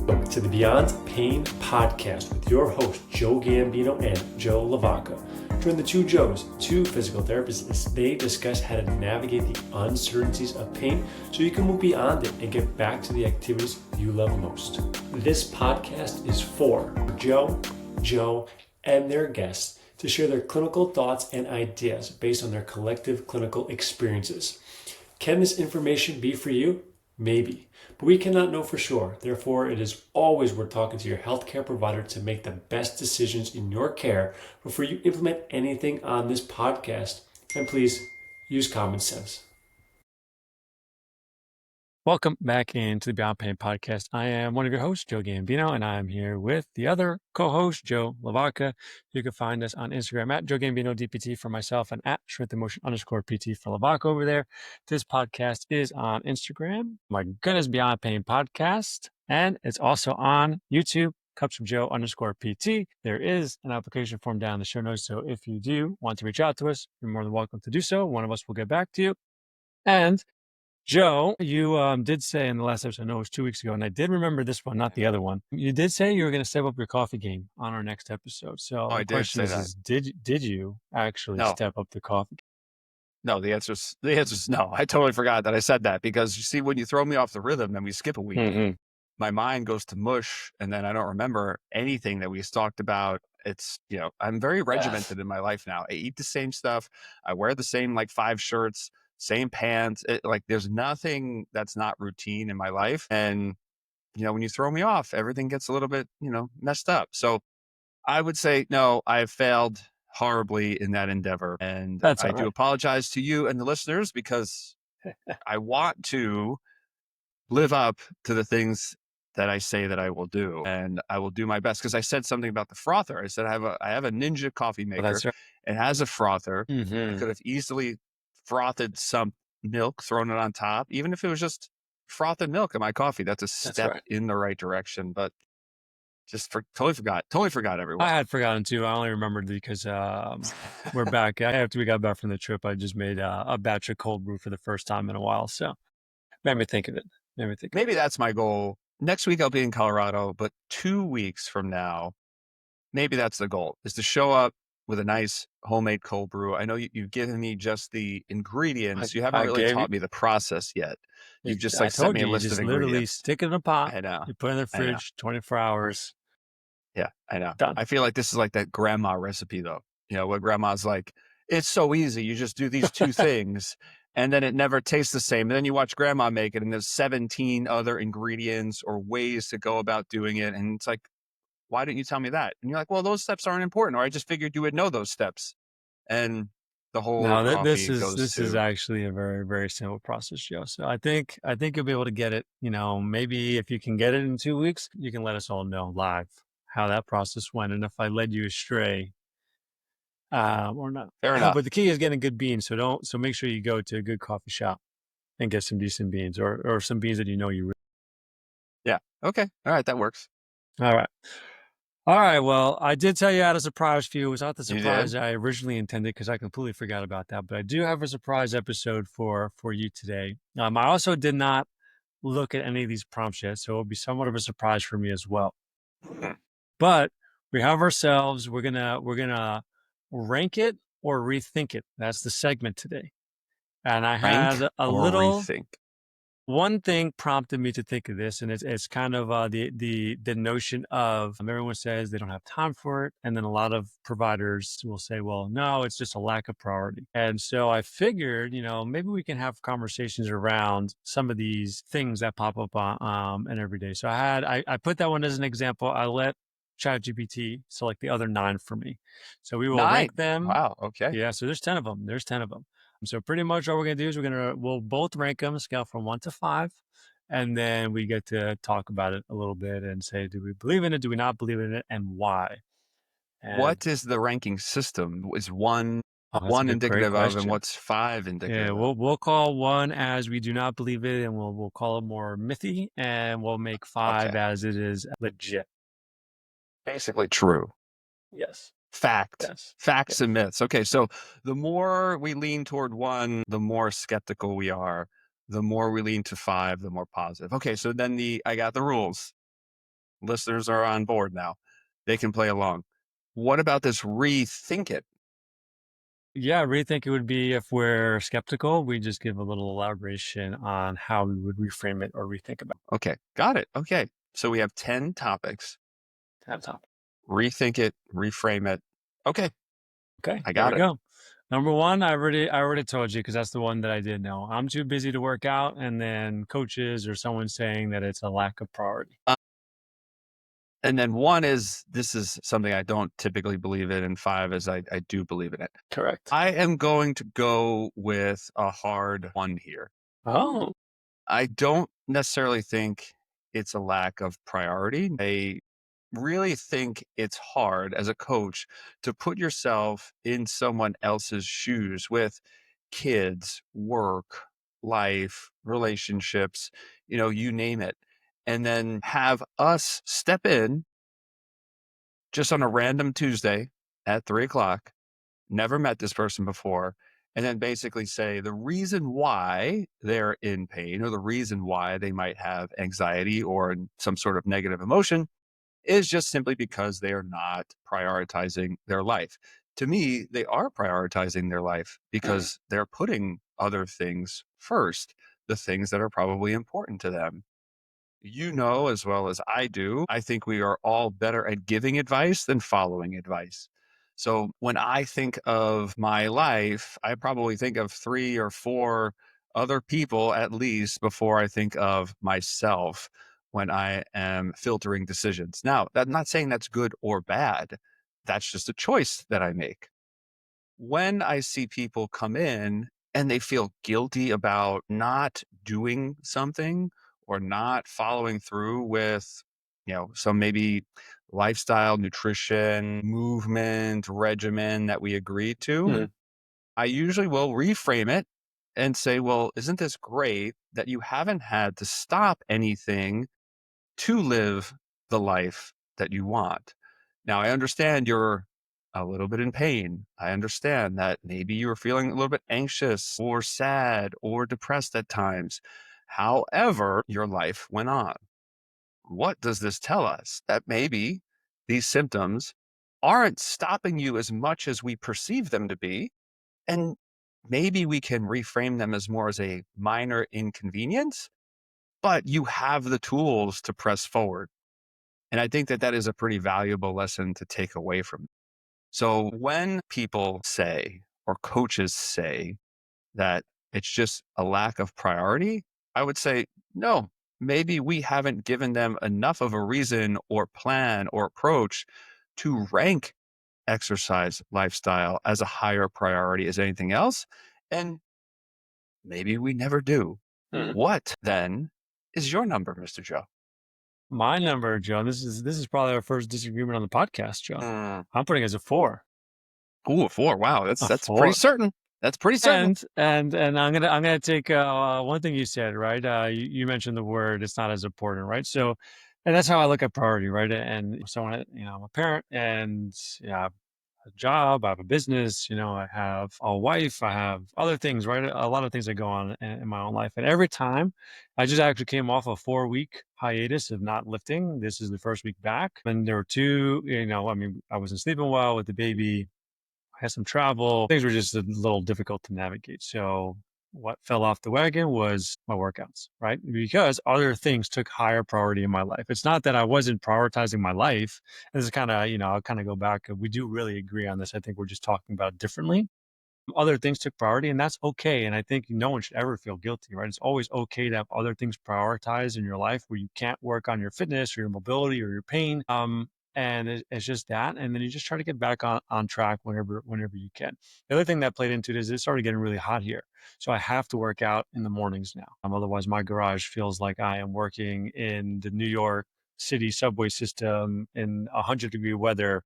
Welcome to the Beyond Pain podcast with your host, Joe Gambino and Joe LaVacca. Join the two Joes, two physical therapists, as they discuss how to navigate the uncertainties of pain so you can move beyond it and get back to the activities you love most. This podcast is for Joe, and their guests to share their clinical thoughts and ideas based on their collective clinical experiences. Can this information be for you? Maybe, but we cannot know for sure. Therefore, it is always worth talking to your healthcare provider to make the best decisions in your care before you implement anything on this podcast. And please use common sense. Welcome back into the Beyond Pain podcast. I am one of your hosts, Joe Gambino, and I am here with the other co-host, Joe LaVacca. You can find us on Instagram at Joe Gambino DPT for myself and at strengthandmotion_PT for LaVacca over there. This podcast is on Instagram. My goodness, Beyond Pain podcast. And it's also on YouTube, Cups of Joe_PT. There is an application form down in the show notes. So if you do want to reach out to us, you're more than welcome to do so. One of us will get back to you. And Joe, you did say in the last episode, I know it was 2 weeks ago, and I did remember this one, not the other one. You did say you were going to step up your coffee game on our next episode. So the question is, did you actually step up the coffee game? No, the answer is no. I totally forgot that I said that because you see, when you throw me off the rhythm and we skip a week, my mind goes to mush, and then I don't remember anything that we talked about. It's, I'm very regimented in my life now. I eat the same stuff. I wear the same 5 shirts. Same pants. There's nothing that's not routine in my life. And, when you throw me off, everything gets a little bit, messed up. So I would say, no, I've failed horribly in that endeavor. And I do apologize to you and the listeners because I want to live up to the things that I say that I will do. And I will do my best, because I said something about the frother. I said, I have a Ninja coffee maker. That's right. It has a frother. I could have easily frothed some milk, thrown it on top, even if it was just frothed milk in my coffee. That's a step in the right direction, but totally forgot everyone. I had forgotten too. I only remembered because we're back. After we got back from the trip, I just made a batch of cold brew for the first time in a while. So made me think of it. Maybe that's my goal. Next week I'll be in Colorado, but 2 weeks from now, maybe that's the goal, is to show up with a nice homemade cold brew. I know you've given me just the ingredients. You haven't really taught me the process yet. You've just sent me a list of ingredients. Literally stick it in a pot. I know. You put it in the fridge, 24 hours. Yeah, I know. Done. I feel like this is like that grandma recipe though. Where grandma's like, it's so easy. You just do these 2 things and then it never tastes the same. And then you watch grandma make it and there's 17 other ingredients or ways to go about doing it. And it's like, why didn't you tell me that? And you're like, well, those steps aren't important, or I just figured you would know those steps. And the whole this is actually a very, very simple process, Joe. So I think you'll be able to get it. Maybe if you can get it in 2 weeks, you can let us all know live how that process went, and if I led you astray or not. Fair enough. But the key is getting good beans. So make sure you go to a good coffee shop and get some decent beans, or some beans that you really. Yeah. Okay. All right. That works. All right. Well, I did tell you I had a surprise for you. It was not the surprise I originally intended, because I completely forgot about that. But I do have a surprise episode for you today. I also did not look at any of these prompts yet, so it'll be somewhat of a surprise for me as well. But we have ourselves. We're gonna rank it or rethink it. That's the segment today. And I had a little rethink. One thing prompted me to think of this, and it's kind of the notion of, everyone says they don't have time for it, and then a lot of providers will say, well, no, it's just a lack of priority. And so I figured, maybe we can have conversations around some of these things that pop up and every day. So I put that one as an example. I let ChatGPT select the other 9 for me. So we will rank them. Wow. Okay. Yeah. So there's 10 of them. So pretty much all we're going to do is we'll both rank them, scale from 1 to 5. And then we get to talk about it a little bit and say, do we believe in it? Do we not believe in it? And why? What is the ranking system? Is 1 indicative of, and what's 5 indicative? Yeah, we'll call 1 as we do not believe it, and we'll call it more mythy, and we'll make 5 as it is legit. Basically true. Yes. Facts and myths. Okay, so the more we lean toward 1, the more skeptical we are. The more we lean to 5, the more positive. Okay, so then I got the rules. listeners are on board now. They can play along. What about this rethink it? Yeah, I really think it would be if we're skeptical, we just give a little elaboration on how we would reframe it or rethink about Okay, got it. Okay. So we have 10 topics. that topic. Rethink it, reframe it. Okay, Okay, I here we got it. go. Number one, I already told you because that's the one that I did know. I'm too busy to work out, and then coaches or someone saying that it's a lack of priority. And then one is this is something I don't typically believe in, and five is I do believe in it. Correct. I am going to go with a hard one here. Oh, I don't necessarily think it's a lack of priority. I really think it's hard as a coach to put yourself in someone else's shoes with kids, work, life, relationships, you name it. And then have us step in just on a random Tuesday at 3 o'clock, never met this person before, and then basically say the reason why they're in pain or the reason why they might have anxiety or some sort of negative emotion is just simply because they are not prioritizing their life. To me, they are prioritizing their life because they're putting other things first, the things that are probably important to them. You know as well as I do, I think we are all better at giving advice than following advice. So when I think of my life, I probably think of three or four other people at least before I think of myself when I am filtering decisions. Now, I'm not saying that's good or bad. That's just a choice that I make. When I see people come in and they feel guilty about not doing something or not following through with, some maybe lifestyle, nutrition, movement, regimen that we agreed to, mhm, I usually will reframe it and say, well, isn't this great that you haven't had to stop anything to live the life that you want? Now, I understand you're a little bit in pain. I understand that maybe you're feeling a little bit anxious or sad or depressed at times. However, your life went on. What does this tell us? That maybe these symptoms aren't stopping you as much as we perceive them to be. And maybe we can reframe them as more as a minor inconvenience, but you have the tools to press forward. And I think that that is a pretty valuable lesson to take away from. So when people say, or coaches say, that it's just a lack of priority, I would say, no, maybe we haven't given them enough of a reason or plan or approach to rank exercise lifestyle as a higher priority as anything else. And maybe we never do. mhm. What then is your number, Mr. Joe? My number, Joe. This is probably our first disagreement on the podcast, Joe. Mm. I'm putting it as a four. Ooh, a four. Wow, that's A that's pretty four. certain. That's pretty certain. And I'm gonna take one thing you said, right? You mentioned the word it's not as important, right? So, and that's how I look at priority, right? And so when I'm a parent, and yeah, I have a job, I have a business, I have a wife, I have other things, right? A lot of things that go on in my own life, and every time, I just actually came off a 4 week hiatus of not lifting. This is the first week back, and there were two, I mean, I wasn't sleeping well with the baby. I had some travel. Things were just a little difficult to navigate. So what fell off the wagon was my workouts, right? Because other things took higher priority in my life. It's not that I wasn't prioritizing my life. This is kind of, I'll kind of go back. We do really agree on this. I think we're just talking about it differently. Other things took priority, and that's okay. And I think no one should ever feel guilty, right? It's always okay to have other things prioritized in your life where you can't work on your fitness or your mobility or your pain. And it's just that, and then you just try to get back on track whenever you can. The other thing that played into it is it started getting really hot here, so I have to work out in the mornings now. Otherwise, my garage feels like I am working in the New York City subway system in 100-degree weather,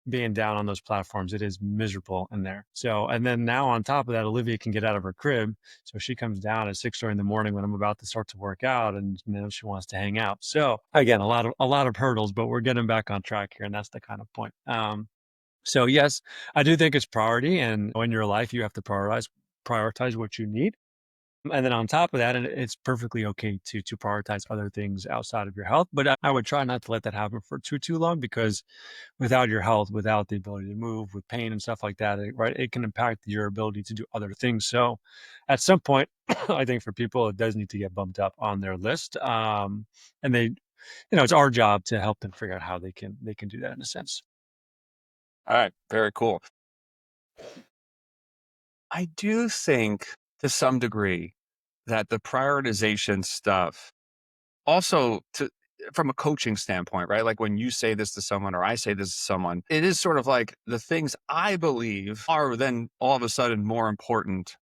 being down on those platforms. It is miserable in there. So, and then now on top of that, Olivia can get out of her crib. So she comes down at 6:30 in the morning when I'm about to start to work out, and she wants to hang out. So again, a lot of hurdles, but we're getting back on track here, and that's the kind of point. So yes, I do think it's priority, and in your life, you have to prioritize what you need. And then on top of that, and it's perfectly okay to prioritize other things outside of your health. But I would try not to let that happen for too long, because without your health, without the ability to move, with pain and stuff like that, right, it can impact your ability to do other things. So at some point, I think for people, it does need to get bumped up on their list. And it's our job to help them figure out how they can do that in a sense. All right, very cool. I do think to some degree that the prioritization stuff also from a coaching standpoint, right? Like when you say this to someone or I say this to someone, it is sort of like the things I believe are then all of a sudden more important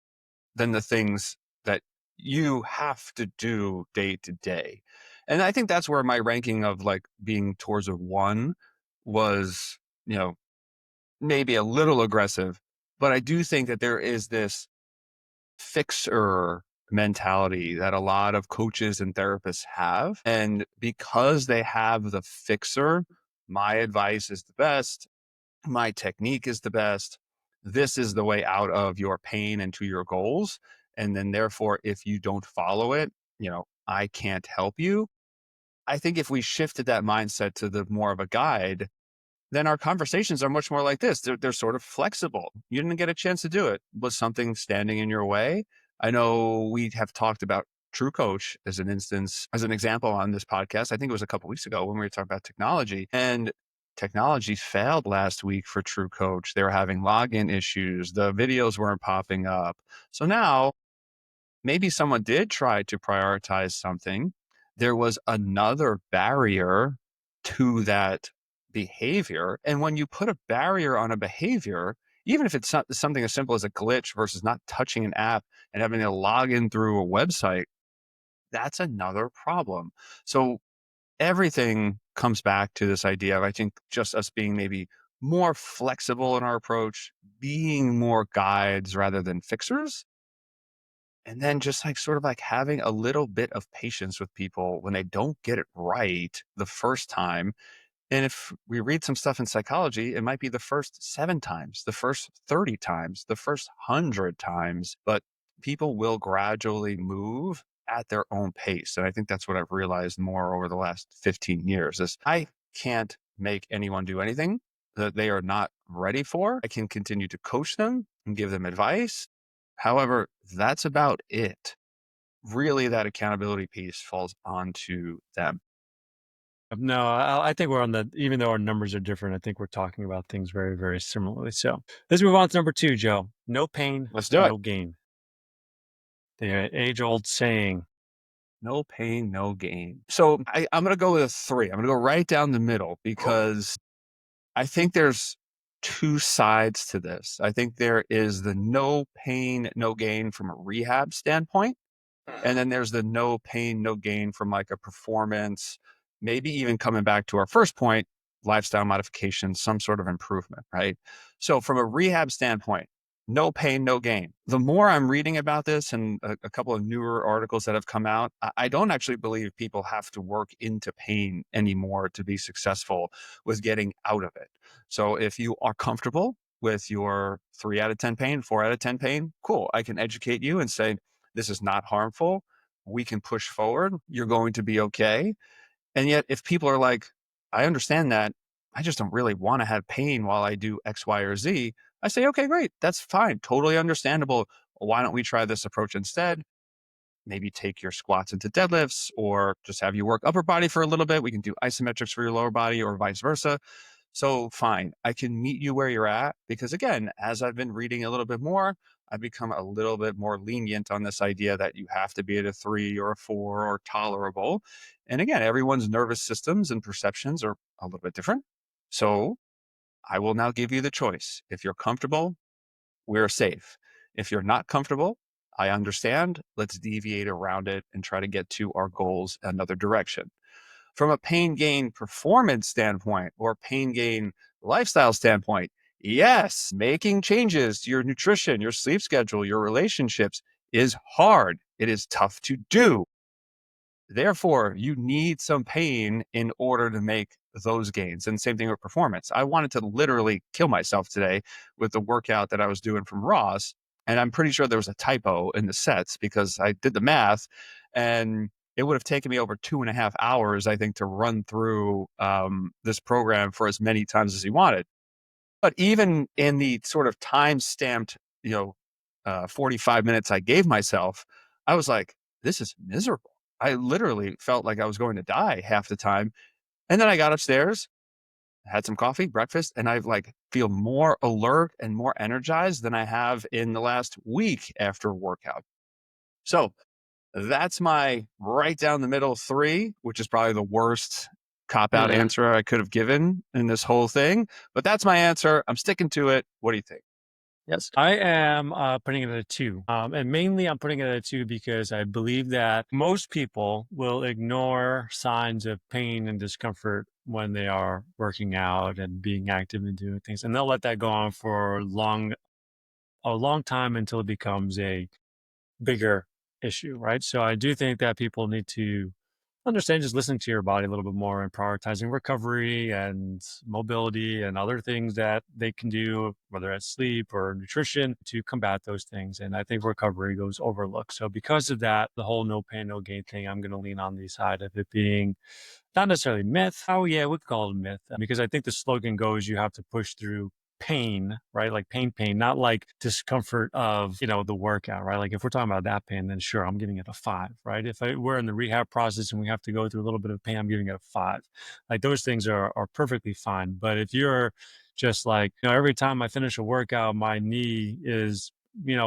than the things that you have to do day to day. And I think that's where my ranking of like being towards a one was, you know, maybe a little aggressive, but I do think that there is this fixer mentality that a lot of coaches and therapists have. And because they have the fixer, my advice is the best, my technique is the best. This is the way out of your pain and to your goals. And then, therefore, if you don't follow it, I can't help you. I think if we shifted that mindset to the more of a guide, then our conversations are much more like this. They're sort of flexible. You didn't get a chance to do it. Was something standing in your way? I know we have talked about True Coach as an instance, as an example on this podcast. I think it was a couple weeks ago when we were talking about technology, and technology failed last week for True Coach. They were having login issues. The videos weren't popping up. So now maybe someone did try to prioritize something. There was another barrier to that behavior. And when you put a barrier on a behavior, even if it's something as simple as a glitch versus not touching an app and having to log in through a website, that's another problem. So everything comes back to this idea of, I think, just us being maybe more flexible in our approach, being more guides rather than fixers, and then just like sort of like having a little bit of patience with people when they don't get it right the first time. And if we read some stuff in psychology, it might be the first 7 times, the first 30 times, the first 100 times, but people will gradually move at their own pace. And I think that's what I've realized more over the last 15 years is I can't make anyone do anything that they are not ready for. I can continue to coach them and give them advice. However, that's about it. Really, that accountability piece falls onto them. No, I think we're on even though our numbers are different, I think we're talking about things very, very similarly. So let's move on to number two, Joe. No pain, Let's do it. no gain. The age old saying. No pain, no gain. So I'm going to go with a 3. I'm going to go right down the middle because I think there's two sides to this. I think there is the no pain, no gain from a rehab standpoint. And then there's the no pain, no gain from like a performance, maybe even coming back to our first point, lifestyle modification, some sort of improvement, right? So from a rehab standpoint, no pain, no gain. The more I'm reading about this and a couple of newer articles that have come out, I don't actually believe people have to work into pain anymore to be successful with getting out of it. So if you are comfortable with your 3 out of 10 pain, 4 out of 10 pain, cool. I can educate you and say, this is not harmful. We can push forward. You're going to be okay. And yet, if people are like, I understand that, I just don't really want to have pain while I do X, Y, or Z, I say, okay, great. That's fine. Totally understandable. Why don't we try this approach instead? Maybe take your squats into deadlifts or just have you work upper body for a little bit. We can do isometrics for your lower body or vice versa. So fine, I can meet you where you're at because again, as I've been reading a little bit more, I've become a little bit more lenient on this idea that you have to be at a 3 or a 4 or tolerable. And again, everyone's nervous systems and perceptions are a little bit different. So I will now give you the choice. If you're comfortable, we're safe. If you're not comfortable, I understand. Let's deviate around it and try to get to our goals another direction. From a pain gain performance standpoint or pain gain lifestyle standpoint, yes, making changes to your nutrition, your sleep schedule, your relationships is hard. It is tough to do. Therefore, you need some pain in order to make those gains. And same thing with performance. I wanted to literally kill myself today with the workout that I was doing from Ross. And I'm pretty sure there was a typo in the sets because I did the math and it would have taken me over 2.5 hours, I think, to run through this program for as many times as he wanted. But even in the sort of time stamped, 45 minutes I gave myself, I was like, this is miserable. I literally felt like I was going to die half the time. And then I got upstairs, had some coffee, breakfast, and I like feel more alert and more energized than I have in the last week after a workout. So that's my right down the middle three, which is probably the worst cop out answer I could have given in this whole thing. But that's my answer. I'm sticking to it. What do you think? Yes. I am putting it at a two. And mainly I'm putting it at a two because I believe that most people will ignore signs of pain and discomfort when they are working out and being active and doing things. And they'll let that go on for a long time until it becomes a bigger issue, right? So I do think that people need to understand just listening to your body a little bit more and prioritizing recovery and mobility and other things that they can do, whether it's sleep or nutrition, to combat those things. And I think recovery goes overlooked. So because of that, the whole no pain, no gain thing, I'm going to lean on the side of it being not necessarily myth. Oh yeah, we could call it a myth because I think the slogan goes, you have to push through pain, right? Like pain, not like discomfort of, the workout, right? Like if we're talking about that pain, then sure, I'm giving it a five, right? If we're in the rehab process and we have to go through a little bit of pain, I'm giving it a five. Like those things are perfectly fine. But if you're just like, every time I finish a workout, my knee is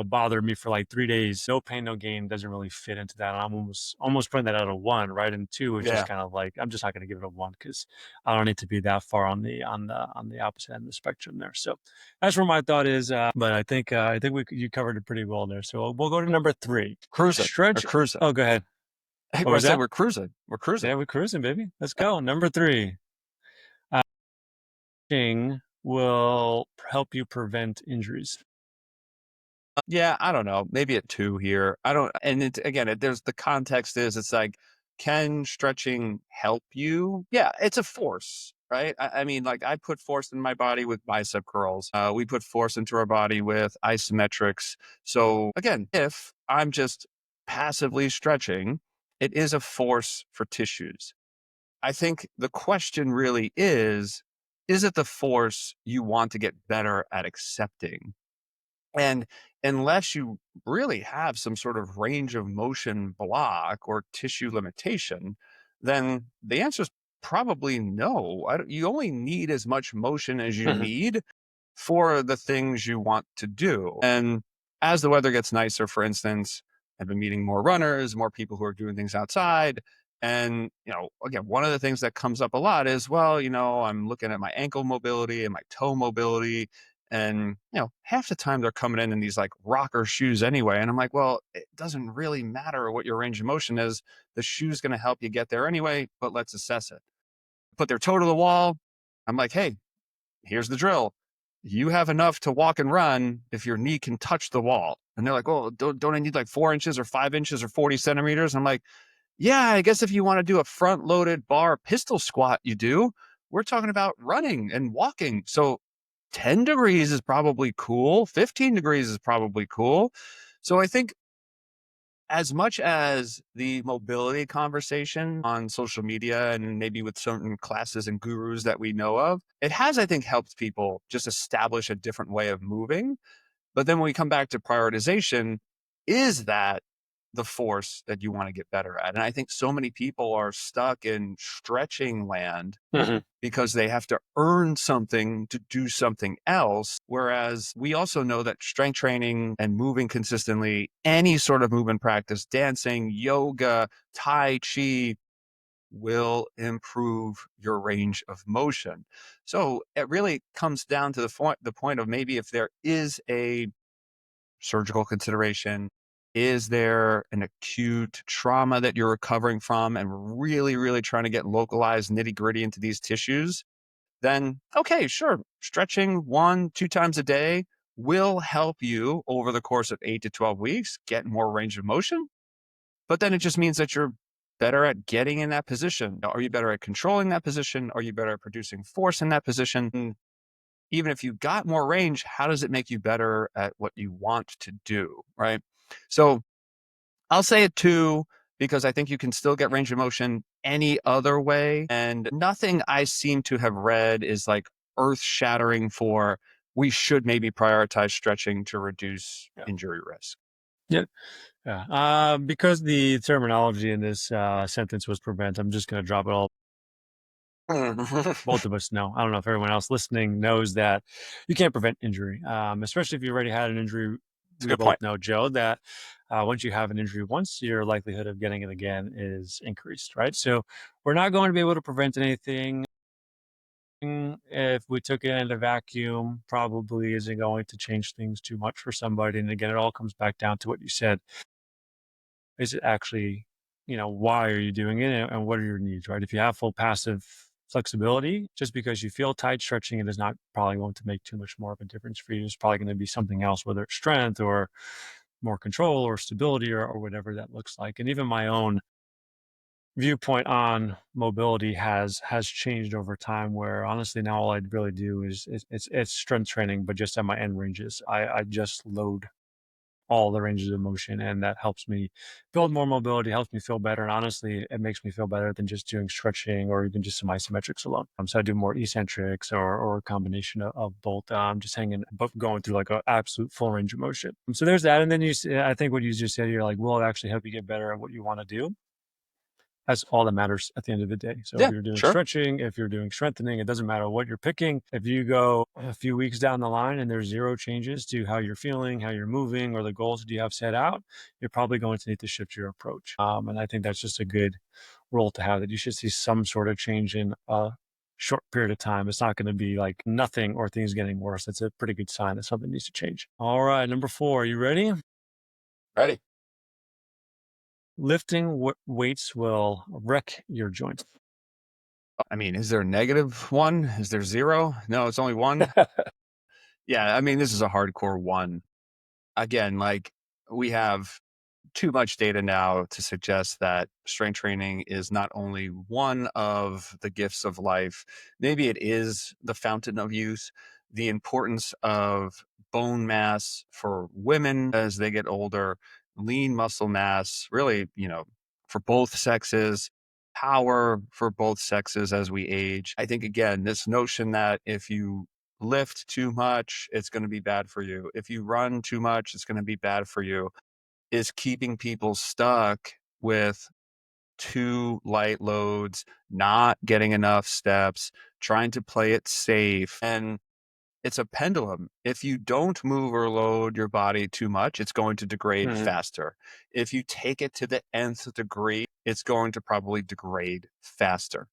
bothered me for like 3 days. No pain, no gain doesn't really fit into that. I'm almost putting that at a one, right? And two is just Yeah. kind of like I'm just not going to give it a one because I don't need to be that far on the opposite end of the spectrum there. So that's where my thought is. But I think you covered it pretty well there. So we'll go to number three. Cruising. We're Stretch. cruising. Oh, go ahead. What I was said that? we're cruising. We're cruising. Yeah, we're cruising, baby. Let's go. Number three. Stretching will help you prevent injuries. Yeah, I don't know. Maybe at two here. I don't. And again, there's the context is it's like, can stretching help you? Yeah, it's a force, right? I mean, like I put force in my body with bicep curls. We put force into our body with isometrics. So again, if I'm just passively stretching, it is a force for tissues. I think the question really is it the force you want to get better at accepting? And unless you really have some sort of range of motion block or tissue limitation, then the answer is probably no. You only need as much motion as you need for the things you want to do. And as the weather gets nicer, for instance, I've been meeting more runners, more people who are doing things outside. And, again, one of the things that comes up a lot is, well, I'm looking at my ankle mobility and my toe mobility. And, half the time they're coming in these like rocker shoes anyway. And I'm like, well, it doesn't really matter what your range of motion is. The shoe's going to help you get there anyway, but let's assess it. Put their toe to the wall. I'm like, hey, here's the drill. You have enough to walk and run if your knee can touch the wall. And they're like, oh, don't I need like 4 inches or 5 inches or 40 centimeters? I'm like, yeah, I guess if you want to do a front loaded bar pistol squat, you do. We're talking about running and walking. So 10 degrees is probably cool. 15 degrees is probably cool. So I think as much as the mobility conversation on social media and maybe with certain classes and gurus that we know of, it has, I think, helped people just establish a different way of moving. But then when we come back to prioritization, is that the force that you want to get better at? And I think so many people are stuck in stretching land because they have to earn something to do something else. Whereas we also know that strength training and moving consistently, any sort of movement practice, dancing, yoga, Tai Chi, will improve your range of motion. So it really comes down to the point of maybe if there is a surgical consideration, is there an acute trauma that you're recovering from and really, really trying to get localized nitty gritty into these tissues? Then, okay, sure. Stretching 1, 2 times a day will help you over the course of 8 to 12 weeks get more range of motion. But then it just means that you're better at getting in that position. Are you better at controlling that position? Are you better at producing force in that position? even if you got more range, how does it make you better at what you want to do? Right. So I'll say a two because I think you can still get range of motion any other way. And nothing I seem to have read is like earth shattering for we should maybe prioritize stretching to reduce Yeah. injury risk. Yeah. Yeah. Because the terminology in this sentence was prevent, I'm just going to drop it all. Both of us know. I don't know if everyone else listening knows that you can't prevent injury, especially if you already had an injury. It's a We good both point. know, Joe, that once you have an injury once, your likelihood of getting it again is increased, right? So we're not going to be able to prevent anything. If we took it in a vacuum, probably isn't going to change things too much for somebody. And again, it all comes back down to what you said. Is it actually, why are you doing it and what are your needs, right? If you have full passive flexibility, just because you feel tight, stretching it is not probably going to make too much more of a difference for you. It's probably going to be something else, whether it's strength or more control or stability or whatever that looks like. And even my own viewpoint on mobility has changed over time where honestly now all I really do is it's strength training, but just at my end ranges. I just load all the ranges of motion and that helps me build more mobility, helps me feel better. And honestly, it makes me feel better than just doing stretching or even just some isometrics alone. So I do more eccentrics or a combination of both. Just hanging, but going through like an absolute full range of motion. So there's that. And then I think what you just said, you're like, will it actually help you get better at what you want to do? That's all that matters at the end of the day. So if Yeah, you're doing sure. stretching, if you're doing strengthening, it doesn't matter what you're picking. If you go a few weeks down the line and there's zero changes to how you're feeling, how you're moving, or the goals that you have set out, you're probably going to need to shift your approach. And I think that's just a good rule to have, that you should see some sort of change in a short period of time. It's not going to be like nothing or things getting worse. That's a pretty good sign that something needs to change. All right, number 4, are you ready? Ready. Lifting weights will wreck your joints. I mean, is there a negative one? Is there zero? No, it's only one. Yeah. I mean, this is a hardcore one. Again, like we have too much data now to suggest that strength training is not only one of the gifts of life, maybe it is the fountain of youth. The importance of bone mass for women as they get older, lean muscle mass, really, for both sexes, power for both sexes as we age. I think, again, this notion that if you lift too much, it's going to be bad for you. If you run too much, it's going to be bad for you is keeping people stuck with too light loads, not getting enough steps, trying to play it safe. And it's a pendulum. If you don't move or load your body too much, it's going to degrade Mhm. faster. If you take it to the nth degree, it's going to probably degrade faster.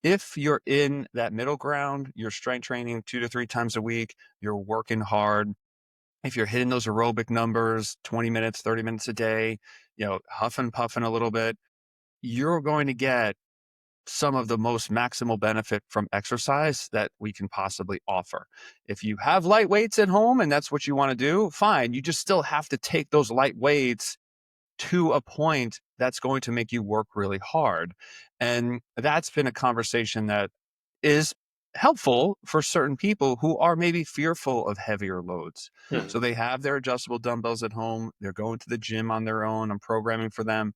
If you're in that middle ground, you're strength training 2 to 3 times a week, you're working hard, if you're hitting those aerobic numbers, 20 minutes, 30 minutes a day, huffing, puffing a little bit, you're going to get some of the most maximal benefit from exercise that we can possibly offer. If you have light weights at home and that's what you want to do, fine. You just still have to take those light weights to a point that's going to make you work really hard. And that's been a conversation that is helpful for certain people who are maybe fearful of heavier loads. Mhm. So they have their adjustable dumbbells at home. They're going to the gym on their own. I'm programming for them.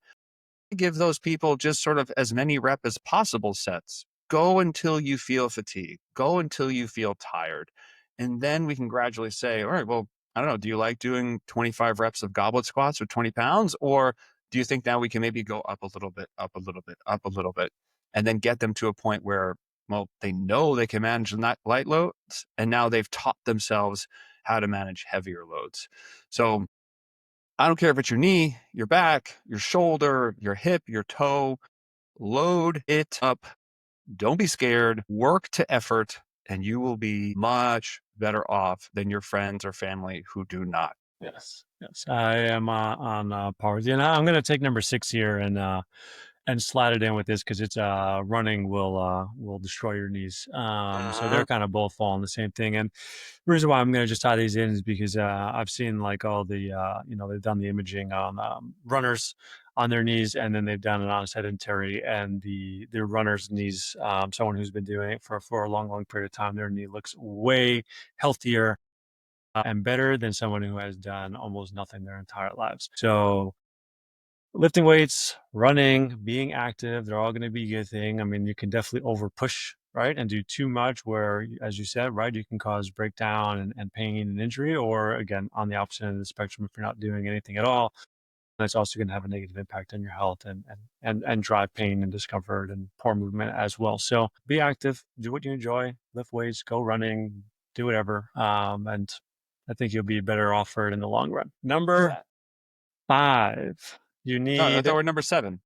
Give those people just sort of as many rep as possible sets. Go until you feel fatigue. Go until you feel tired. And then we can gradually say, all right, well, I don't know, do you like doing 25 reps of goblet squats with 20 pounds? Or do you think now we can maybe go up a little bit, up a little bit, up a little bit, and then get them to a point where, well, they know they can manage the light loads. And now they've taught themselves how to manage heavier loads. So I don't care if it's your knee, your back, your shoulder, your hip, your toe, load it up. Don't be scared. Work to effort, and you will be much better off than your friends or family who do not. Yes, yes, I am on par with you, and I'm going to take number 6 here and slide it in with this because it's running will destroy your knees. So they're Mhm. kind of both following the same thing, and the reason why I'm going to just tie these in is because I've seen like all the they've done the imaging on runners. on their knees, and then they've done it on a sedentary, and the runner's knees, someone who's been doing it for a long period of time, their knee looks way healthier and better than someone who has done almost nothing their entire lives. So lifting weights, running, being active, they're all going to be a good thing. I mean, you can definitely over push, right? And do too much where, as you said, right, you can cause breakdown and pain and injury, or again, on the opposite end of the spectrum, if you're not doing anything at all, that's also going to have a negative impact on your health and drive pain and discomfort and poor movement as well. So be active, do what you enjoy, lift weights, go running, do whatever. And I think you'll be better off for it in the long run. Number 5, you No, I need, thought we're number 7.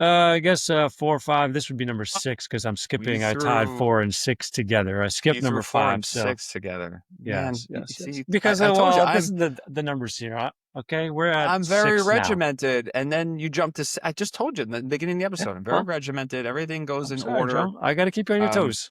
I guess 4 or 5. This would be number 6 because I'm We skipping. I tied threw 4 and 6 together. I you skipped threw number 4 5. and So 6 together. Man, yes, you yes, yes. see, Because I told you well, this is the numbers here. Okay, we're at I'm very 6 now. regimented, and then you jump to. I just told you in the beginning of the Yeah, episode. I'm very well, regimented. Everything goes I'm in sorry, order. Joe. I got to keep you on your Um, toes.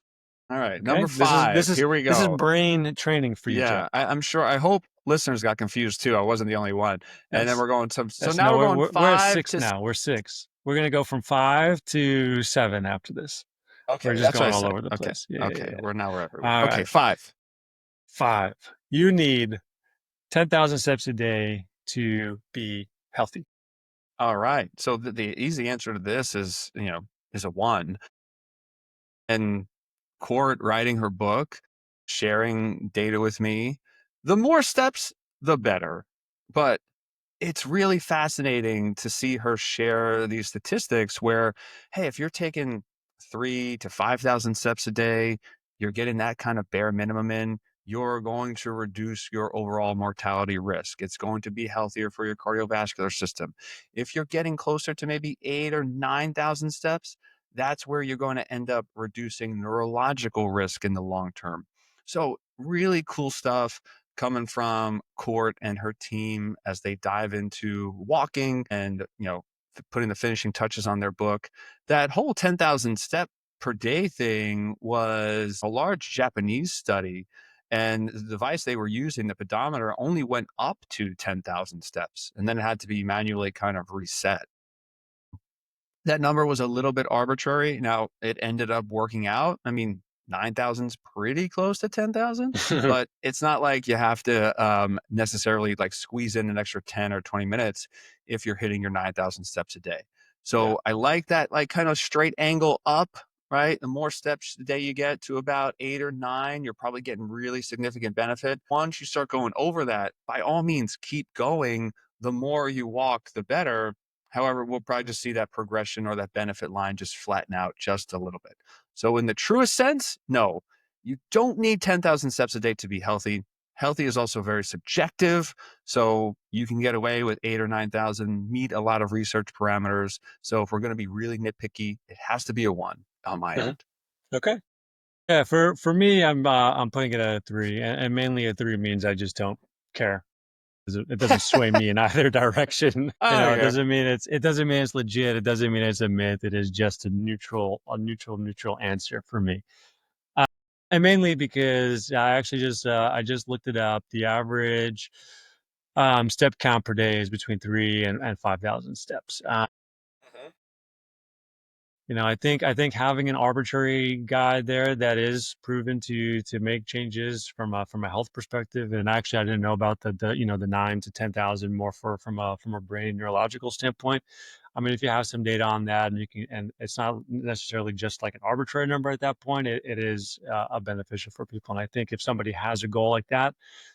all right, Okay, number this is this 5. is Here we this is go. brain training for you, Joe. Yeah, I'm sure. I hope listeners got confused too. I wasn't the only one. And then Yes, we're going to. So yes. now No, we're going we're at 5 6 to. now. We're 6. We're gonna go from 5 to 7 after this. We're Okay, just that's what I going all said. over the Okay, place. Yeah, yeah, okay. yeah. We're now wherever we. All Okay, right, 5. 5. You need 10,000 steps a day to be healthy. All right. So the easy answer to this is is a 1. And Court writing her book, sharing data with me, the more steps, the better. But it's really fascinating to see her share these statistics where, hey, if you're taking 3 to 5,000 steps a day, you're getting that kind of bare minimum in, you're going to reduce your overall mortality risk. It's going to be healthier for your cardiovascular system. If you're getting closer to maybe 8 or 9,000 steps, that's where you're going to end up reducing neurological risk in the long term. So, really cool stuff coming from Court and her team as they dive into walking and, putting the finishing touches on their book. That whole 10,000 step per day thing was a large Japanese study. And the device they were using, the pedometer, only went up to 10,000 steps. And then it had to be manually kind of reset. That number was a little bit arbitrary. Now, it ended up working out. I mean, 9,000 is pretty close to 10,000, but it's not like you have to necessarily like squeeze in an extra 10 or 20 minutes if you're hitting your 9,000 steps a day. Yeah. So I like that, like kind of straight angle up, right? The more steps a day you get to about 8 or 9, you're probably getting really significant benefit. Once you start going over that, by all means, keep going. The more you walk, the better. However, we'll probably just see that progression or that benefit line just flatten out just a little bit. So, in the truest sense, no, you don't need 10,000 steps a day to be healthy. Healthy is also very subjective. So, you can get away with 8 or 9,000, meet a lot of research parameters. So, if we're going to be really nitpicky, it has to be a 1 on my Mhm. end. Okay. Yeah, for me, I'm putting it at a 3, and mainly a 3 means I just don't care. It doesn't sway me in either direction. It Okay. doesn't mean it's legit. It doesn't mean it's a myth. It is just neutral answer for me. Uh, and mainly because I just looked it up. The average step count per day is between 3 and 5,000 steps. I think having an arbitrary guide there that is proven to make changes from a health perspective, and actually I didn't know about the 9 to 10,000 more from a brain neurological standpoint. I mean, if you have some data on that, and it's not necessarily just like an arbitrary number at that point, it is a beneficial for people. And I think if somebody has a goal like that,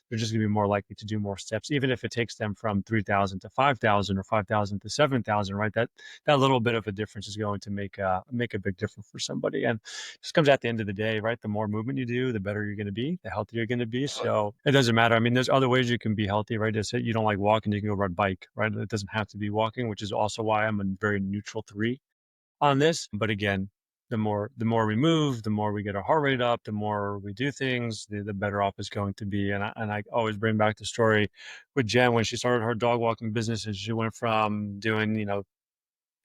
they're just going to be more likely to do more steps, even if it takes them from 3,000 to 5,000 or 5,000 to 7,000. Right? That little bit of a difference is going to make a big difference for somebody. And it just comes at the end of the day, right? The more movement you do, the better you're going to be, the healthier you're going to be. So it doesn't matter. I mean, there's other ways you can be healthy, right? Just say you don't like walking, you can go ride bike, right? It doesn't have to be walking, which is also why I'm a very neutral 3 on this. But again, the more we move, the more we get our heart rate up, the more we do things, the better off it's going to be. And I always bring back the story with Jen when she started her dog walking business, and she went from doing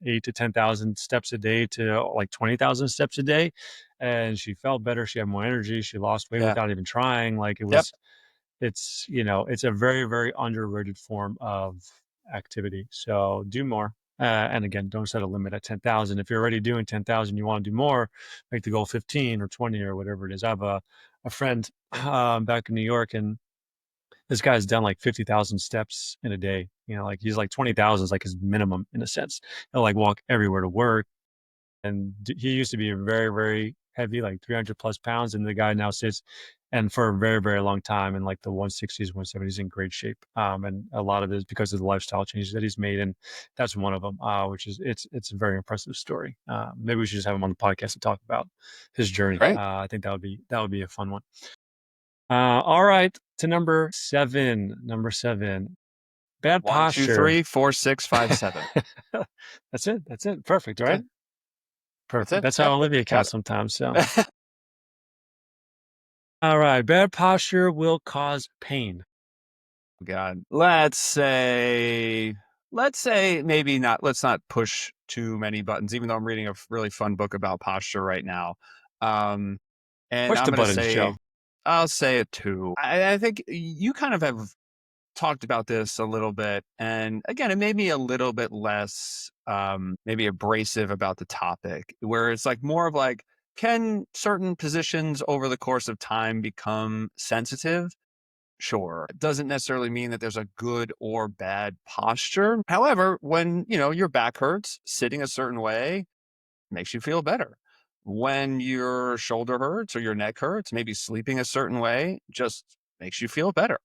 8 to 10,000 steps a day to like 20,000 steps a day, and she felt better. She had more energy. She lost weight Yeah. without even trying. Like it Yep. was, it's a very very underrated form of activity. So do more. And again, don't set a limit at 10,000. If you're already doing 10,000, you want to do more, make the goal 15 or 20 or whatever it is. I have a friend back in New York, and this guy's done like 50,000 steps in a day. Like he's like 20,000 is like his minimum in a sense. He'll like walk everywhere to work. And he used to be very, very heavy, like 300 plus pounds. And the guy now sits and for a very, very long time in like the 160s, 170s in great shape. And a lot of it is because of the lifestyle changes that he's made. And that's one of them, which is, it's a very impressive story. Maybe we should just have him on the podcast and talk about his journey. Right. I think that would be a fun one. All right. To number seven. Number seven. Bad 1, 2, posture. 3, 4, 6, 5, 7. That's it. That's it. Perfect, That's right? it. That's Perfect. it. That's how Yep. Olivia Got counts sometimes. So, all right. Bad posture will cause pain. God. Let's say maybe not, let's not push too many buttons, even though I'm reading a really fun book about posture right now. Um, and Push I'm the going to buttons, say, Joe. I'll say a 2. I think you kind of have talked about this a little bit. And again, it made me a little bit less, maybe abrasive about the topic, where it's like more of like, can certain positions over the course of time become sensitive? Sure. It doesn't necessarily mean that there's a good or bad posture. However, when, your back hurts, sitting a certain way makes you feel better. When your shoulder hurts or your neck hurts, maybe sleeping a certain way just makes you feel better.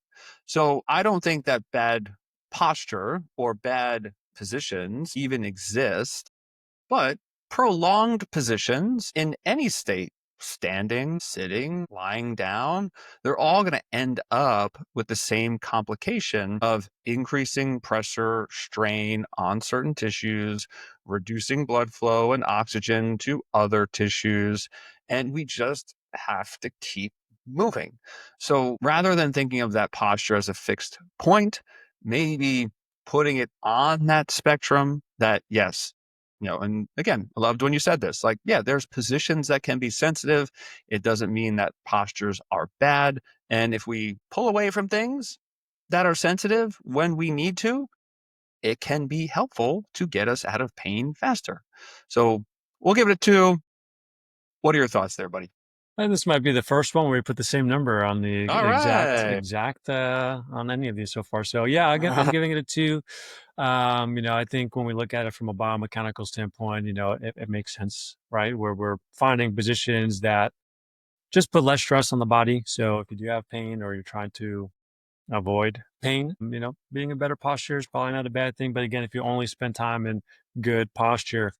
So I don't think that bad posture or bad positions even exist. But prolonged positions in any state, standing, sitting, lying down, they're all going to end up with the same complication of increasing pressure, strain on certain tissues, reducing blood flow and oxygen to other tissues. And we just have to keep moving. So rather than thinking of that posture as a fixed point, maybe putting it on that spectrum that, yes, and again, I loved when you said this, like, yeah, there's positions that can be sensitive. It doesn't mean that postures are bad. And if we pull away from things that are sensitive when we need to, it can be helpful to get us out of pain faster. So we'll give it a 2. What are your thoughts there, buddy? And this might be the first one where we put the same number on the All right. exact on any of these so far. So yeah, I'm giving it a 2. I think when we look at it from a biomechanical standpoint, it makes sense, right? Where we're finding positions that just put less stress on the body. So if you do have pain or you're trying to avoid pain, being in better posture is probably not a bad thing. But again, if you only spend time in good posture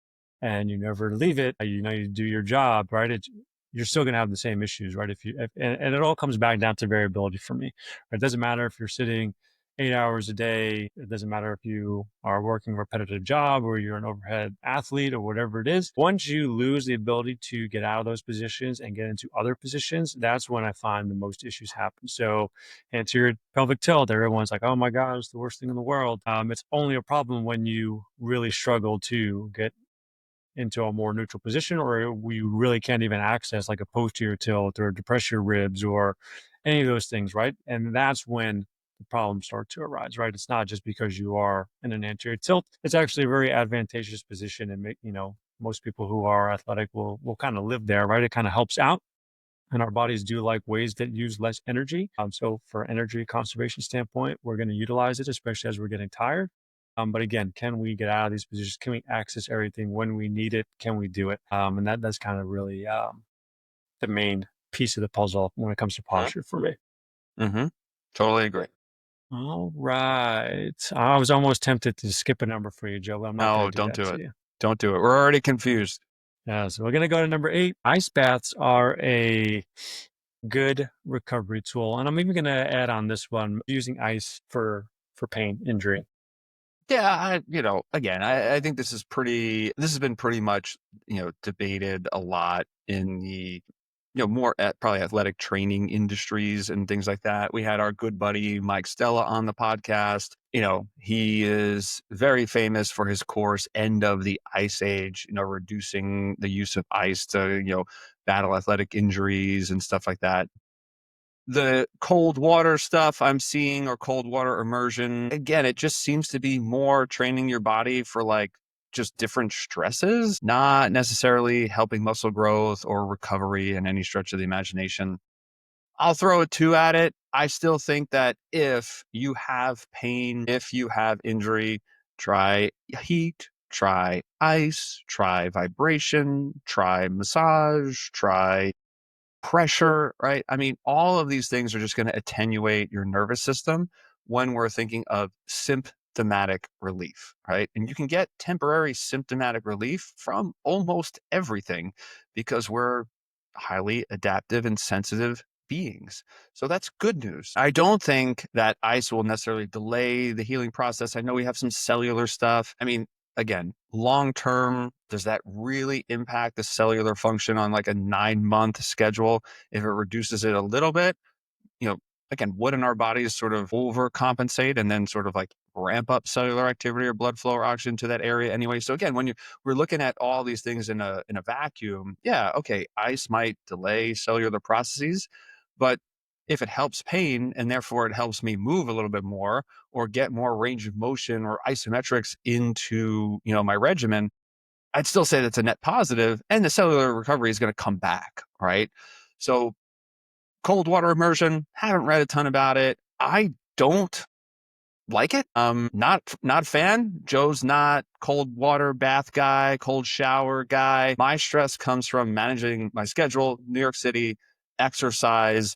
and you never leave it, you do your job, right? You're still going to have the same issues, right? And it all comes back down to variability for me. Right? It doesn't matter if you're sitting 8 hours a day. It doesn't matter if you are working a repetitive job or you're an overhead athlete or whatever it is. Once you lose the ability to get out of those positions and get into other positions, that's when I find the most issues happen. So anterior pelvic tilt, everyone's like, oh my God, it's the worst thing in the world. It's only a problem when you really struggle to get into a more neutral position, or we really can't even access like a posterior tilt or depress your ribs or any of those things, right? And that's when the problems start to arise, right? It's not just because you are in an anterior tilt. It's actually a very advantageous position, and most people who are athletic will kind of live there, right? It kind of helps out. And our bodies do like ways that use less energy. So, for energy conservation standpoint, we're going to utilize it, especially as we're getting tired. But again, can we get out of these positions? Can we access everything when we need it? Can we do it? And that's kind of really the main piece of the puzzle when it comes to posture for me. Mm-hmm. Totally agree. All right. I was almost tempted to skip a number for you, Joe, but I'm not going No, to do don't that do to it. you. Don't do it. We're already confused. Yeah, so we're going to go to number 8. Ice baths are a good recovery tool. And I'm even going to add on this one, using ice for pain, injury. Yeah, again, I think this has been pretty much, debated a lot in the, more at probably athletic training industries and things like that. We had our good buddy Mike Stella on the podcast. He is very famous for his course, End of the Ice Age, reducing the use of ice to, battle athletic injuries and stuff like that. The cold water stuff I'm seeing, or cold water immersion, again, it just seems to be more training your body for like just different stresses, not necessarily helping muscle growth or recovery in any stretch of the imagination. I'll throw a two at it. I still think that if you have pain, if you have injury, try heat, try ice, try vibration, try massage, try pressure, right? I mean, all of these things are just going to attenuate your nervous system when we're thinking of symptomatic relief, right? And you can get temporary symptomatic relief from almost everything because we're highly adaptive and sensitive beings. So that's good news. I don't think that ice will necessarily delay the healing process. I know we have some cellular stuff. I mean, again, long term, does that really impact the cellular function on like a 9-month schedule? If it reduces it a little bit, you know, again, wouldn't our bodies sort of overcompensate and then sort of like ramp up cellular activity or blood flow or oxygen to that area anyway? So again, when we're looking at all these things in a vacuum, yeah, okay, ice might delay cellular processes, but if it helps pain and therefore it helps me move a little bit more or get more range of motion or isometrics into, my regimen, I'd still say that's a net positive and the cellular recovery is going to come back, right? So cold water immersion, haven't read a ton about it. I don't like it. Not fan. Joe's not cold water bath guy, cold shower guy. My stress comes from managing my schedule, New York City, exercise.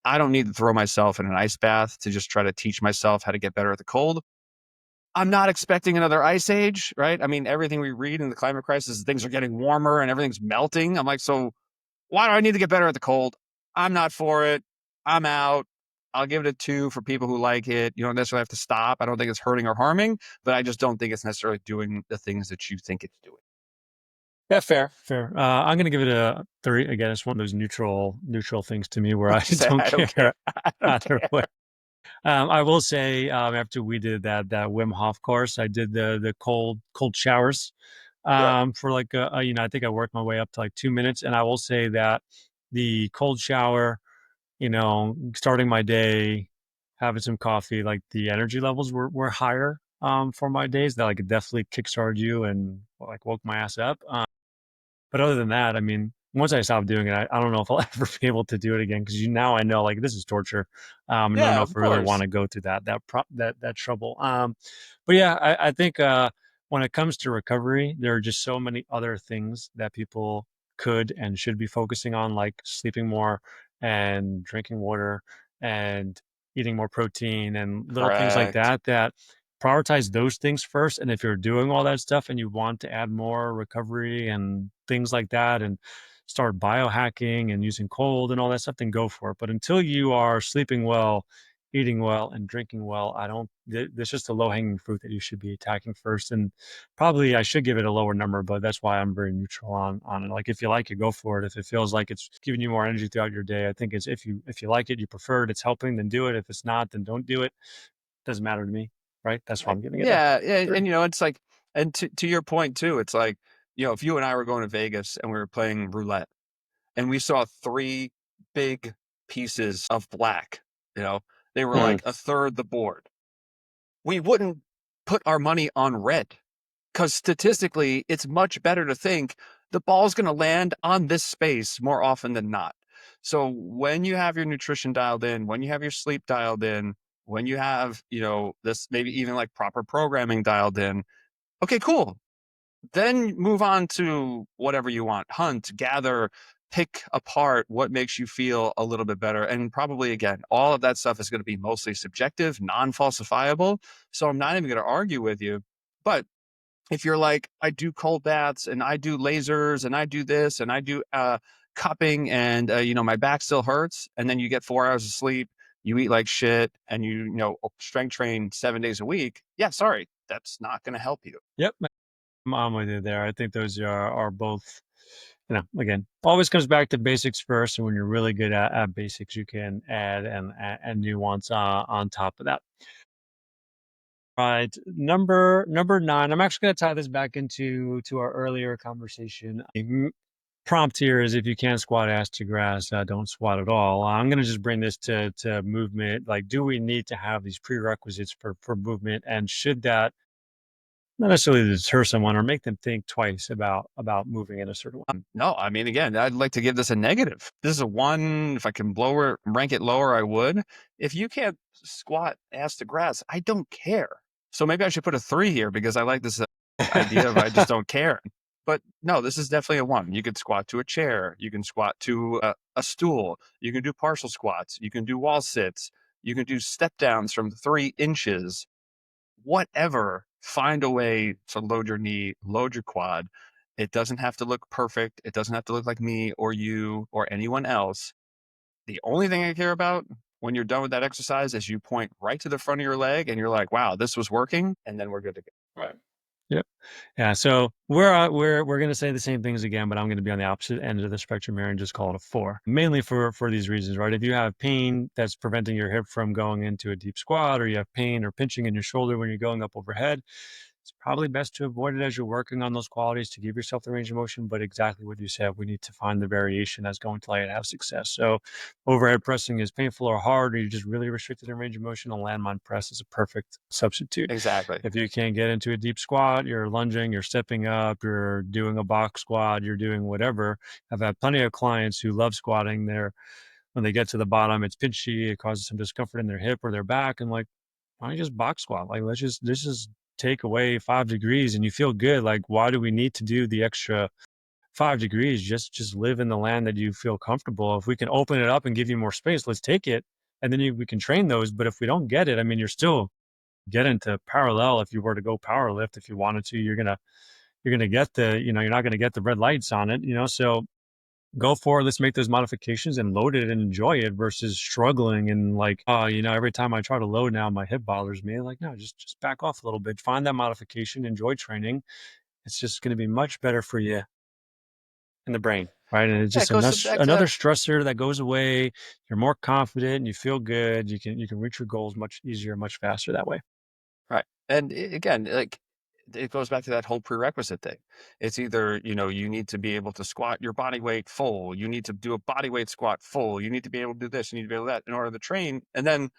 I don't need to throw myself in an ice bath to just try to teach myself how to get better at the cold. I'm not expecting another ice age, right? I mean, everything we read in the climate crisis, things are getting warmer and everything's melting. I'm like, so why do I need to get better at the cold? I'm not for it. I'm out. I'll give it a two for people who like it. You don't necessarily have to stop. I don't think it's hurting or harming, but I just don't think it's necessarily doing the things that you think it's doing. Yeah, fair, fair. I'm gonna give it a 3. Again, it's one of those neutral things to me where I Say, don't I don't care care. I don't either care. way. I will say, after we did that Wim Hof course, I did the cold showers, Yep. for like I think I worked my way up to like 2 minutes, and I will say that the cold shower, starting my day, having some coffee, like the energy levels were higher for my days. That like it definitely kickstarted you and like woke my ass up. But other than that, I mean, once I stop doing it, I don't know if I'll ever be able to do it again because now I know like this is torture. And I don't Yeah, know if of I really want course. to go through that trouble. But yeah, I think when it comes to recovery, there are just so many other things that people could and should be focusing on, like sleeping more and drinking water and eating more protein and little things like Correct. that prioritize those things first. And if you're doing all that stuff and you want to add more recovery and things like that and start biohacking and using cold and all that stuff, then go for it. But until you are sleeping well, eating well, and drinking well, I don't, there's just a low hanging fruit that you should be attacking first. And probably I should give it a lower number, but that's why I'm very neutral on it. Like if you like it, go for it. If it feels like it's giving you more energy throughout your day, I think it's if you like it, you prefer it, it's helping, then do it. If it's not, then don't do it. Doesn't matter to me, right? That's why I'm giving it a Yeah, yeah, 3. and it's like, and to your point too, it's like, if you and I were going to Vegas and we were playing roulette and we saw three big pieces of black, you know, they were Hmm. like a third the board. We wouldn't put our money on red because statistically, it's much better to think the ball's going to land on this space more often than not. So when you have your nutrition dialed in, when you have your sleep dialed in, when you have, this maybe even like proper programming dialed in, okay, cool. Then move on to whatever you want. Hunt, gather, pick apart what makes you feel a little bit better. And probably, again, all of that stuff is going to be mostly subjective, non falsifiable. So I'm not even going to argue with you. But if you're like, I do cold baths and I do lasers and I do this and I do cupping and, my back still hurts. And then you get 4 hours of sleep, you eat like shit and strength train 7 days a week. Yeah, sorry, that's not going to help you. Yep, I'm with you there. I think those are both, again, always comes back to basics first. And when you're really good at basics, you can add and nuance on top of that. Right. Number 9. I'm actually going to tie this back to our earlier conversation. Prompt here is if you can't squat ass to grass, don't squat at all. I'm going to just bring this to movement. Like, do we need to have these prerequisites for movement, and should that not necessarily to deter someone or make them think twice about moving in a certain way. No, I mean, again, I'd like to give this a negative. This is a one. If I can rank it lower, I would. If you can't squat ass to grass, I don't care. So maybe I should put a 3 here because I like this idea of I just don't care. But no, this is definitely a 1. You can squat to a chair. You can squat to a stool. You can do partial squats. You can do wall sits. You can do step downs from 3 inches. Whatever, find a way to load your knee, load your quad. It doesn't have to look perfect. It doesn't have to look like me or you or anyone else. The only thing I care about when you're done with that exercise is you point right to the front of your leg and you're like, wow, this was working. And then we're good to go. Right. Yep. Yeah, so we're gonna say the same things again, but I'm gonna be on the opposite end of the spectrum here and just call it a 4. Mainly for these reasons, right? If you have pain that's preventing your hip from going into a deep squat, or you have pain or pinching in your shoulder when you're going up overhead, it's probably best to avoid it as you're working on those qualities to give yourself the range of motion. But exactly what you said, we need to find the variation that's going to allow you to have success. So overhead pressing is painful or hard, or you're just really restricted in range of motion, a landmine press is a perfect substitute. Exactly. If you can't get into a deep squat, you're lunging, you're stepping up, you're doing a box squat, you're doing whatever. I've had plenty of clients who love squatting. When they get to the bottom, it's pinchy, it causes some discomfort in their hip or their back. And like, why don't you just box squat? Like, this just take away 5 degrees and you feel good. Like, why do we need to do the extra 5 degrees? Just live in the land that you feel comfortable. If we can open it up and give you more space, let's take it. And then we can train those. But if we don't get it, I mean, you're still get into parallel. If you were to go power lift, if you wanted to, you're gonna get you're not gonna get the red lights on it, so go for it. Let's make those modifications and load it and enjoy it versus struggling and like, oh, every time I try to load now, my hip bothers me. Like, no, just back off a little bit. Find that modification, enjoy training. It's just going to be much better for you in the brain, right? And it's Yeah, just it goes back to another that. stressor that goes away. You're more confident and you feel good. You can reach your goals much easier, much faster that way. Right. And again, like it goes back to that whole prerequisite thing. It's either, you need to be able to squat your body weight full, you need to do a body weight squat full, you need to be able to do this, you need to be able to that in order to train. And then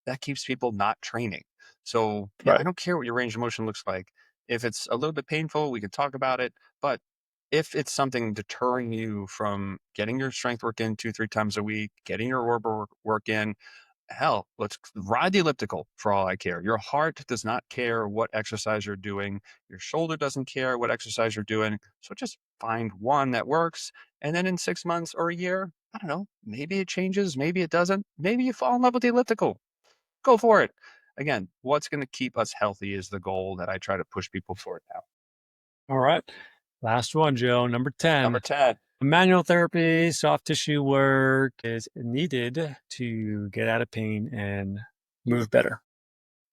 that keeps people not training. So yeah, I Right. don't care what your range of motion looks like. If it's a little bit painful, we can talk about it. But if it's something deterring you from getting your strength work in 2, 3 times a week, getting your work in, hell, let's ride the elliptical for all I care. Your heart does not care what exercise you're doing. Your shoulder doesn't care what exercise you're doing. So just find one that works. And then in 6 months or a year, I don't know, maybe it changes, maybe it doesn't. Maybe you fall in love with the elliptical. Go for it. Again, what's going to keep us healthy is the goal that I try to push people toward now. All right. Last one, Joe. Number Number 10. 10. Manual therapy, soft tissue work is needed to get out of pain and move better.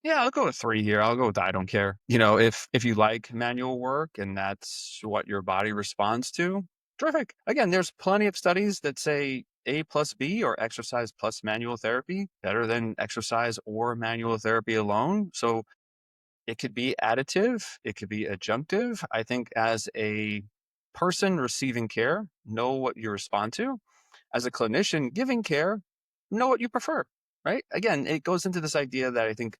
Yeah, I'll go with 3 here. I'll go with I don't care. If you like manual work and that's what your body responds to, terrific. Again, there's plenty of studies that say A plus B or exercise plus manual therapy better than exercise or manual therapy alone. So it could be additive, it could be adjunctive. I think as a person receiving care, know what you respond to. As a clinician giving care, know what you prefer, right? Again, it goes into this idea that I think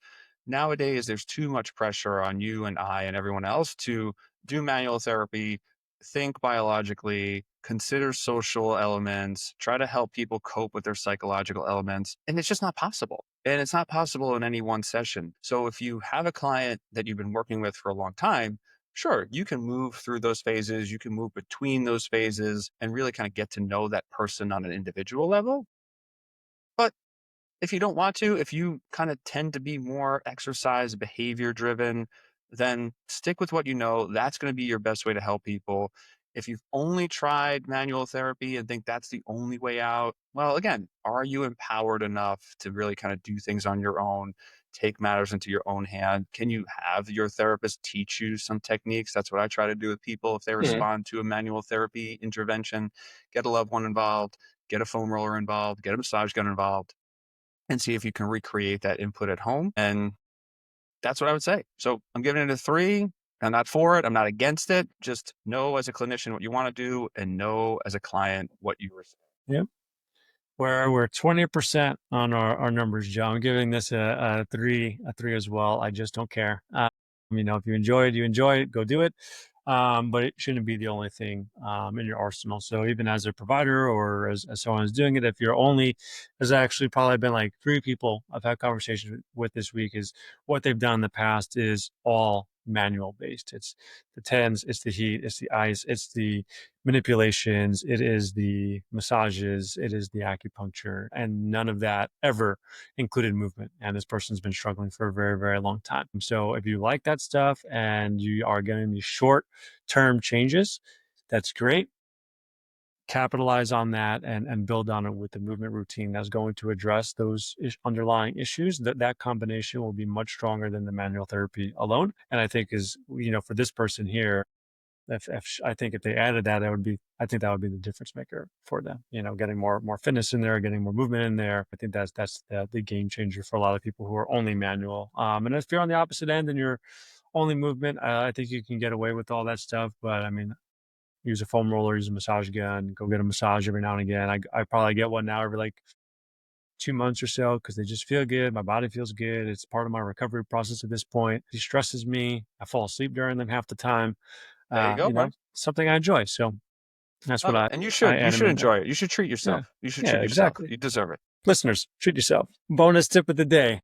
nowadays there's too much pressure on you and I and everyone else to do manual therapy, think biologically, consider social elements, try to help people cope with their psychological elements. And it's just not possible. And it's not possible in any one session. So if you have a client that you've been working with for a long time, sure, you can move through those phases, you can move between those phases and really kind of get to know that person on an individual level. But if you don't want to, if you kind of tend to be more exercise behavior driven, then stick with what you know. That's going to be your best way to help people. If you've only tried manual therapy and think that's the only way out, well, again, are you empowered enough to really kind of do things on your own, take matters into your own hand? Can you have your therapist teach you some techniques? That's what I try to do with people if they Mhm. respond to a manual therapy intervention. Get a loved one involved, get a foam roller involved, get a massage gun involved and see if you can recreate that input at home. And that's what I would say. So I'm giving it a 3. I'm not for it. I'm not against it. Just know as a clinician what you want to do and know as a client what you respect. Yep. We're 20% on our numbers, Joe. I'm giving this a three as well. I just don't care. If you enjoy it, you enjoy it, go do it. But it shouldn't be the only thing in your arsenal. So even as a provider or as someone who's doing it, if you're only, there's actually probably been like 3 people I've had conversations with this week, is what they've done in the past is all manual based. It's the tens, it's the heat, it's the ice, it's the manipulations, it is the massages, it is the acupuncture, and none of that ever included movement. And this person's been struggling for a very, very long time. So if you like that stuff and you are getting these short term changes, that's great. Capitalize on that and build on it with the movement routine that's going to address those underlying issues. That combination will be much stronger than the manual therapy alone. And I think for this person here, if I think if they added that, I think that would be the difference maker for them. Getting more fitness in there, getting more movement in there. I think that's the game changer for a lot of people who are only manual. And if you're on the opposite end and you're only movement, I think you can get away with all that stuff. But use a foam roller, use a massage gun, go get a massage every now and again. I probably get one now every like 2 months or so because they just feel good. My body feels good. It's part of my recovery process at this point. It stresses me. I fall asleep during them half the time. There you go, bud. Something I enjoy. So that's what Love it. I And you I should. You add them should in there. enjoy it. You should treat Yeah, yourself. You should yeah, treat yourself. exactly. You deserve it. Listeners, treat yourself. Bonus tip of the day.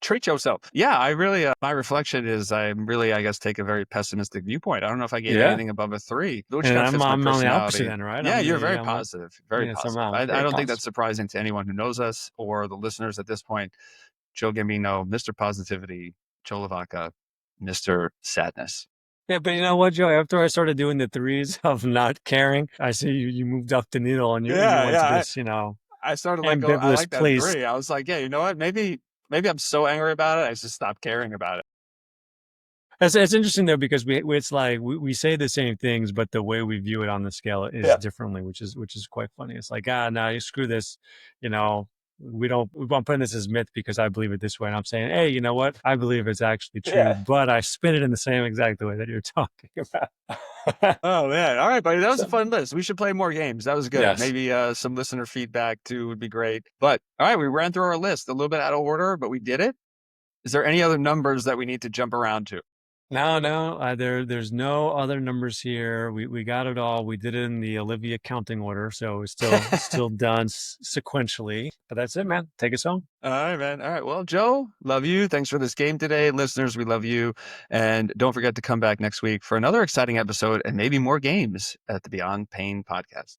Treat yourself. Yeah, I really, my reflection is I'm really, I guess, take a very pessimistic viewpoint. I don't know if I gave Yeah, anything above a 3, which and kind of I'm fits my I'm on the opposite personality. end, right? Yeah, I'm you're the very I'm positive, very Yes, positive. I'm I very don't think that's positive. surprising to anyone who knows us or the listeners at this point. Joe Gambino, Mr. Positivity, Joe LaVacca, Mr. Sadness. Yeah, but you know what, Joe? After I started doing the threes of not caring, I see you moved up the needle and you Yeah, went to yeah. this, I started like, oh, I ambivalent like that place. 3. I was like, yeah, you know what? Maybe I'm so angry about it. I just stopped caring about it. It's interesting though because it's like we say the same things, but the way we view it on the scale is Yeah. differently, which is quite funny. It's like no, you screw this, you know. We won't put this as myth because I believe it this way, and I'm saying, hey, you know what? I believe it's actually true, Yeah. but I spin it in the same exact way that you're talking about. Oh man. All right, buddy. That was a So fun list. We should play more games. That was good. yes. Maybe some listener feedback too would be great. But all right, we ran through our list a little bit out of order, but we did it. Is there any other numbers that we need to jump around to? No. There's no other numbers here. We got it all. We did it in the Olivia counting order, so it's still done sequentially. But that's it, man. Take us home. All right, man. All right. Well, Joe, love you. Thanks for this game today. Listeners, we love you. And don't forget to come back next week for another exciting episode and maybe more games at the Beyond Pain podcast.